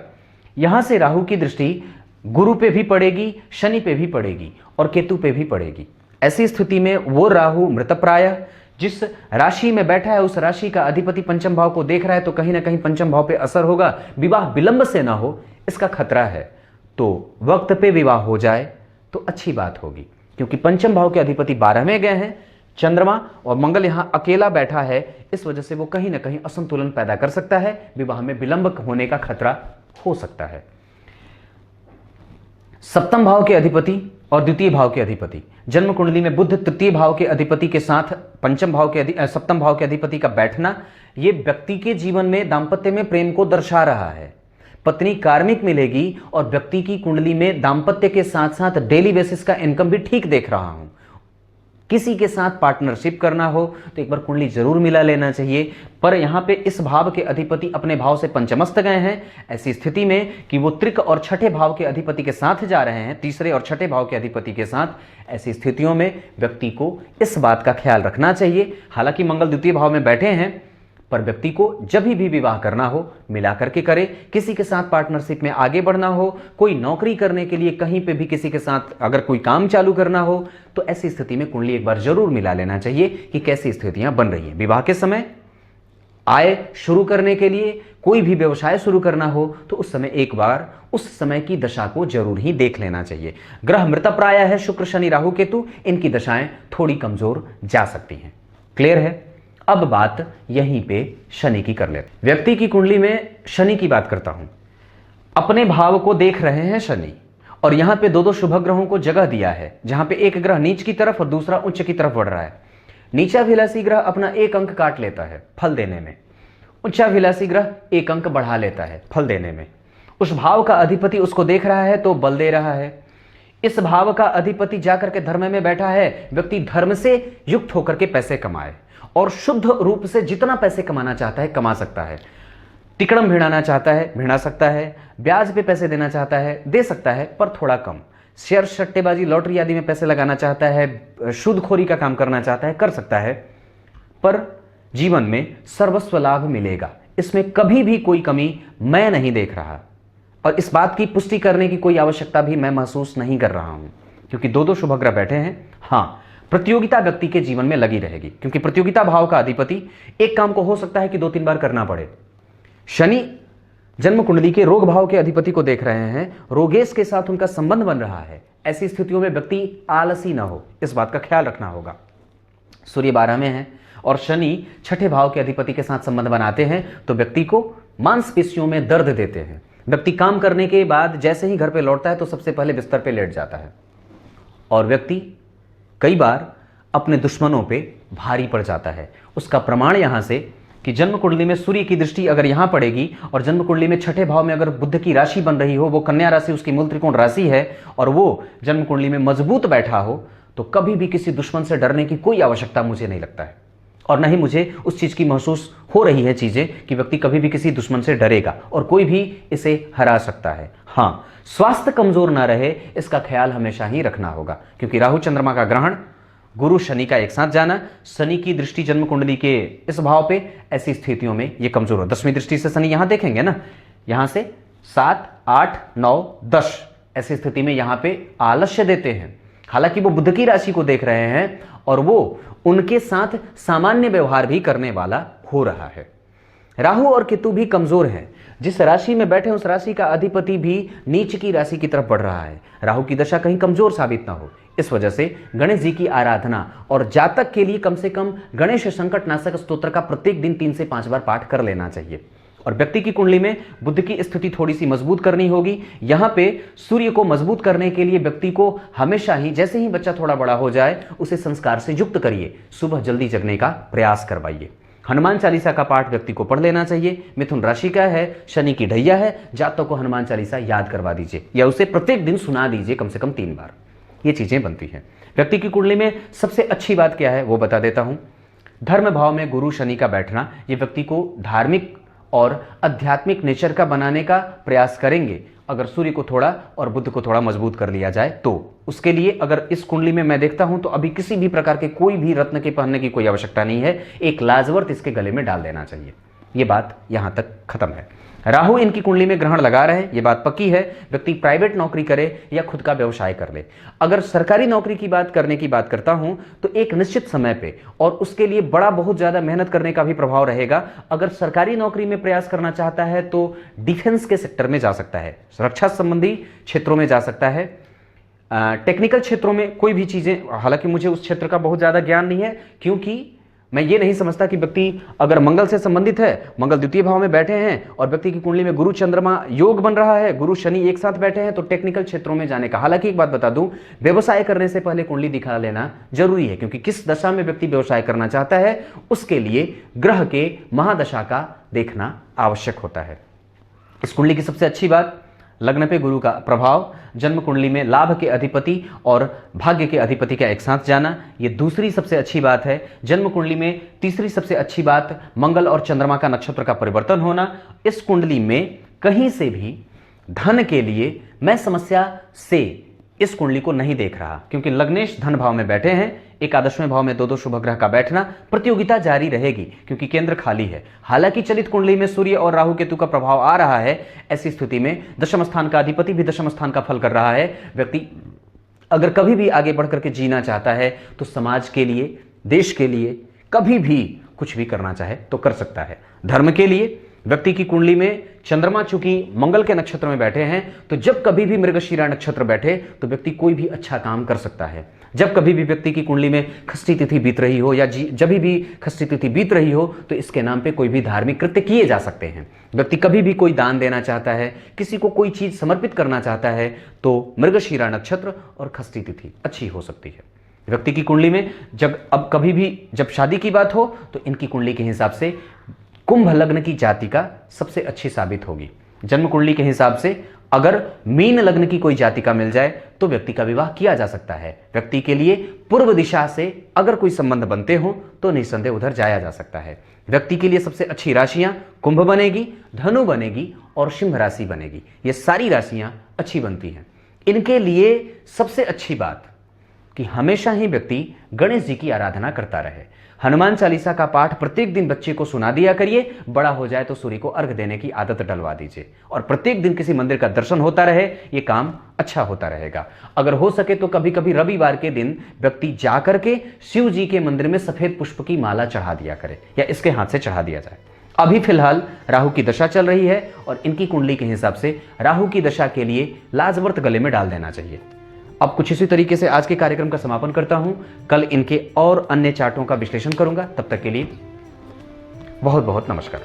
यहां से राहु की दृष्टि गुरु पे भी पड़ेगी, शनि पे भी पड़ेगी और केतु पे भी पड़ेगी। ऐसी स्थिति में वो राहु मृतप्राय जिस राशि में बैठा है, उस राशि का अधिपति पंचम भाव को देख रहा है, तो कहीं ना कहीं पंचम भाव पे असर होगा। विवाह विलंब से ना हो, इसका खतरा है। तो वक्त पे विवाह हो जाए तो अच्छी बात होगी, क्योंकि पंचम भाव के अधिपति 12 में गए हैं चंद्रमा, और मंगल यहां अकेला बैठा है, इस वजह से वो कहीं ना कहीं असंतुलन पैदा कर सकता है, विवाह में विलंब होने का खतरा हो सकता है। सप्तम भाव के अधिपति और द्वितीय भाव के अधिपति, जन्म कुंडली में बुध तृतीय भाव के अधिपति के साथ सप्तम भाव के अधिपति का बैठना, यह व्यक्ति के जीवन में दाम्पत्य में प्रेम को दर्शा रहा है। पत्नी कार्मिक मिलेगी और व्यक्ति की कुंडली में दाम्पत्य के साथ साथ डेली बेसिस का इनकम भी ठीक देख रहा हूं। किसी के साथ पार्टनरशिप करना हो तो एक बार कुंडली जरूर मिला लेना चाहिए, पर यहां पे इस भाव के अधिपति अपने भाव से पंचमस्त गए हैं। ऐसी स्थिति में कि वो त्रिक और छठे भाव के अधिपति के साथ जा रहे हैं, तीसरे और छठे भाव के अधिपति के साथ, ऐसी स्थितियों में व्यक्ति को इस बात का ख्याल रखना चाहिए। हालांकि मंगल द्वितीय भाव में बैठे हैं, पर व्यक्ति को जब भी विवाह करना हो मिला करके करे। किसी के साथ पार्टनरशिप में आगे बढ़ना हो, कोई नौकरी करने के लिए कहीं पे भी किसी के साथ अगर कोई काम चालू करना हो, तो ऐसी स्थिति में कुंडली एक बार जरूर मिला लेना चाहिए कि कैसी स्थितियां बन रही हैं। विवाह के समय, आय शुरू करने के लिए, कोई भी व्यवसाय शुरू करना हो तो उस समय एक बार उस समय की दशा को जरूर ही देख लेना चाहिए। ग्रह मृतप्राय है, शुक्र शनि राहु केतु, इनकी दशाएं थोड़ी कमजोर जा सकती हैं। क्लियर है? अब बात यहीं पे शनि की कर लेते। व्यक्ति की कुंडली में शनि की बात करता हूं। अपने भाव को देख रहे हैं शनि, और यहां पे दो शुभ ग्रहों को जगह दिया है, जहां पे एक ग्रह नीच की तरफ और दूसरा उच्च की तरफ बढ़ रहा है। नीचाभिलाषी ग्रह अपना 1 अंक काट लेता है फल देने में, उच्चाभिलाषी ग्रह 1 अंक बढ़ा लेता है फल देने में। उस भाव का अधिपति उसको देख रहा है तो बल दे रहा है। इस भाव का अधिपति जाकर के धर्म में बैठा है, व्यक्ति धर्म से युक्त होकर के पैसे कमाए और शुद्ध रूप से जितना पैसे कमाना चाहता है कमा सकता है। टिकड़म भिड़ाना चाहता है भिड़ा सकता है, ब्याज पे पैसे देना चाहता है दे सकता है, पर थोड़ा कम। शेयर सट्टेबाजी लॉटरी आदि में पैसे लगाना चाहता है, सूदखोरी का काम करना चाहता है, कर सकता है, पर जीवन में सर्वस्व लाभ मिलेगा, इसमें कभी भी कोई कमी मैं नहीं देख रहा, और इस बात की पुष्टि करने की कोई आवश्यकता भी मैं महसूस नहीं कर रहा हूं, क्योंकि दो शुभ ग्रह बैठे हैं। हाँ, प्रतियोगिता व्यक्ति के जीवन में लगी रहेगी, क्योंकि प्रतियोगिता भाव का अधिपति एक काम को हो सकता है कि 2-3 बार करना पड़े। शनि जन्म कुंडली के रोग भाव के अधिपति को देख रहे हैं, रोगेश के साथ उनका संबंध बन रहा है। ऐसी स्थितियों में व्यक्ति आलसी ना हो, इस बात का ख्याल रखना होगा। सूर्य 12 में है और शनि छठे भाव के अधिपति के साथ संबंध बनाते हैं, तो व्यक्ति को मांसपेशियों में दर्द देते हैं। व्यक्ति काम करने के बाद जैसे ही घर पे लौटता है तो सबसे पहले बिस्तर पे लेट जाता है, और व्यक्ति कई बार अपने दुश्मनों पे भारी पड़ जाता है। उसका प्रमाण यहां से कि जन्म कुंडली में सूर्य की दृष्टि अगर यहां पड़ेगी और जन्म कुंडली में छठे भाव में अगर बुध की राशि बन रही हो, वो कन्या राशि उसकी मूल त्रिकोण राशि है, और वो जन्म कुंडली में मजबूत बैठा हो, तो कभी भी किसी दुश्मन से डरने की कोई आवश्यकता मुझे नहीं लगता है, और न ही मुझे उस चीज की महसूस हो रही है चीजें कि व्यक्ति कभी भी किसी दुश्मन से डरेगा और कोई भी इसे हरा सकता है। हाँ, स्वास्थ्य कमजोर ना रहे इसका ख्याल हमेशा ही रखना होगा, क्योंकि राहु चंद्रमा का ग्रहण, गुरु शनि का एक साथ जाना, शनि की दृष्टि जन्म कुंडली के इस भाव पे, ऐसी स्थितियों में ये कमजोर हो। 10वीं दृष्टि से शनि यहां देखेंगे ना, यहां से 7, 8, 9, 10, ऐसी स्थिति में यहां पे आलस्य देते हैं। हालांकि वो बुध की राशि को देख रहे हैं और वो उनके साथ सामान्य व्यवहार भी करने वाला हो रहा है। राहु और केतु भी कमजोर हैं। जिस राशि में बैठे उस राशि का अधिपति भी नीच की राशि की तरफ बढ़ रहा है। राहु की दशा कहीं कमजोर साबित ना हो, इस वजह से गणेश जी की आराधना और जातक के लिए कम से कम गणेश संकट नाशक स्तोत्र का प्रत्येक दिन 3 से 5 बार पाठ कर लेना चाहिए। और व्यक्ति की कुंडली में बुध की स्थिति थोड़ी सी मजबूत करनी होगी। यहां पे सूर्य को मजबूत करने के लिए व्यक्ति को हमेशा ही, जैसे ही बच्चा थोड़ा बड़ा हो जाए, उसे संस्कार से युक्त करिए, सुबह जल्दी जगने का प्रयास करवाइए। हनुमान चालीसा का पाठ व्यक्ति को पढ़ लेना चाहिए। मिथुन राशि का है, शनि की ढैया है, जातक को हनुमान चालीसा याद करवा दीजिए या उसे प्रत्येक दिन सुना दीजिए कम से कम 3 बार। ये चीजें बनती हैं। व्यक्ति की कुंडली में सबसे अच्छी बात क्या है वो बता देता हूं। धर्म भाव में गुरु शनि का बैठना, ये व्यक्ति को धार्मिक और आध्यात्मिक नेचर का बनाने का प्रयास करेंगे। अगर सूर्य को थोड़ा और बुध को थोड़ा मजबूत कर लिया जाए तो उसके लिए, अगर इस कुंडली में मैं देखता हूं तो अभी किसी भी प्रकार के कोई भी रत्न के पहनने की कोई आवश्यकता नहीं है। एक लाजवर्त इसके गले में डाल देना चाहिए। ये बात यहां तक खत्म है। राहु इनकी कुंडली में ग्रहण लगा रहे, ये बात पक्की है। व्यक्ति प्राइवेट नौकरी करे या खुद का व्यवसाय कर ले। अगर सरकारी नौकरी की बात करता हूं तो एक निश्चित समय पे और उसके लिए बहुत ज्यादा मेहनत करने का भी प्रभाव रहेगा। अगर सरकारी नौकरी में प्रयास करना चाहता है तो डिफेंस के सेक्टर में जा सकता है, रक्षा संबंधी क्षेत्रों में जा सकता है, टेक्निकल क्षेत्रों में कोई भी चीजें। हालांकि मुझे उस क्षेत्र का बहुत ज्यादा ज्ञान नहीं है, क्योंकि मैं ये नहीं समझता कि व्यक्ति अगर मंगल से संबंधित है, मंगल द्वितीय भाव में बैठे हैं और व्यक्ति की कुंडली में गुरु चंद्रमा योग बन रहा है, गुरु शनि एक साथ बैठे हैं, तो टेक्निकल क्षेत्रों में जाने का। हालांकि एक बात बता दूं, व्यवसाय करने से पहले कुंडली दिखा लेना जरूरी है, क्योंकि किस दशा में व्यक्ति व्यवसाय करना चाहता है उसके लिए ग्रह के महादशा का देखना आवश्यक होता है। इस कुंडली की सबसे अच्छी बात, लग्न पे गुरु का प्रभाव, जन्म कुंडली में लाभ के अधिपति और भाग्य के अधिपति का एक साथ जाना, ये दूसरी सबसे अच्छी बात है। जन्म कुंडली में तीसरी सबसे अच्छी बात, मंगल और चंद्रमा का नक्षत्र का परिवर्तन होना। इस कुंडली में कहीं से भी धन के लिए मैं समस्या से इस कुंडली को नहीं देख रहा, क्योंकि लग्नेश धन भाव में बैठे हैं। एकादशवें भाव में दो शुभ ग्रह का बैठना, प्रतियोगिता जारी रहेगी क्योंकि केंद्र खाली है। हालांकि चलित कुंडली में सूर्य और राहु केतु का प्रभाव आ रहा है, ऐसी स्थिति में दशम स्थान का अधिपति भी दशम स्थान का फल कर रहा है। व्यक्ति अगर कभी भी आगे बढ़ करके जीना चाहता है तो समाज के लिए, देश के लिए कभी भी कुछ भी करना चाहे तो कर सकता है। धर्म के लिए व्यक्ति की कुंडली में चंद्रमा चूंकि मंगल के नक्षत्र में बैठे हैं, तो जब कभी भी मृगशिरा नक्षत्र बैठे तो व्यक्ति कोई भी अच्छा काम कर सकता है। जब कभी भी व्यक्ति की कुंडली में खष्टी तिथि बीत रही हो या जब भी खष्टी तिथि बीत रही हो तो इसके नाम पे कोई भी धार्मिक कृत्य किए जा सकते हैं। व्यक्ति कभी भी कोई दान देना चाहता है, किसी को कोई चीज समर्पित करना चाहता है तो मृगशिरा नक्षत्र और खष्टी तिथि अच्छी हो सकती है। व्यक्ति की कुंडली में जब शादी की बात हो तो इनकी कुंडली के हिसाब से कुंभ लग्न की जातिका सबसे अच्छी साबित होगी। जन्म कुंडली के हिसाब से अगर मीन लग्न की कोई जातिका मिल जाए तो व्यक्ति का विवाह किया जा सकता है। व्यक्ति के लिए पूर्व दिशा से अगर कोई संबंध बनते हो तो निस्संदेह उधर जाया जा सकता है। व्यक्ति के लिए सबसे अच्छी राशियां कुंभ बनेगी, धनु बनेगी और सिंह राशि बनेगी। ये सारी राशियां अच्छी बनती हैं। इनके लिए सबसे अच्छी बात कि हमेशा ही व्यक्ति गणेश जी की आराधना करता रहे। हनुमान चालीसा का पाठ प्रत्येक दिन बच्चे को सुना दिया करिए, बड़ा हो जाए तो सूर्य को अर्घ देने की आदत डलवा दीजिए और प्रत्येक दिन किसी मंदिर का दर्शन होता रहे, ये काम अच्छा होता रहेगा। अगर हो सके तो कभी कभी रविवार के दिन व्यक्ति जाकर के शिव जी के मंदिर में सफेद पुष्प की माला चढ़ा दिया करे या इसके हाथ से चढ़ा दिया जाए। अभी फिलहाल राहु की दशा चल रही है और इनकी कुंडली के हिसाब से राहु की दशा के लिए लाजवर्त गले में डाल देना चाहिए। अब कुछ इसी तरीके से आज के कार्यक्रम का समापन करता हूं। कल इनके और अन्य चार्टों का विश्लेषण करूंगा। तब तक के लिए बहुत बहुत नमस्कार।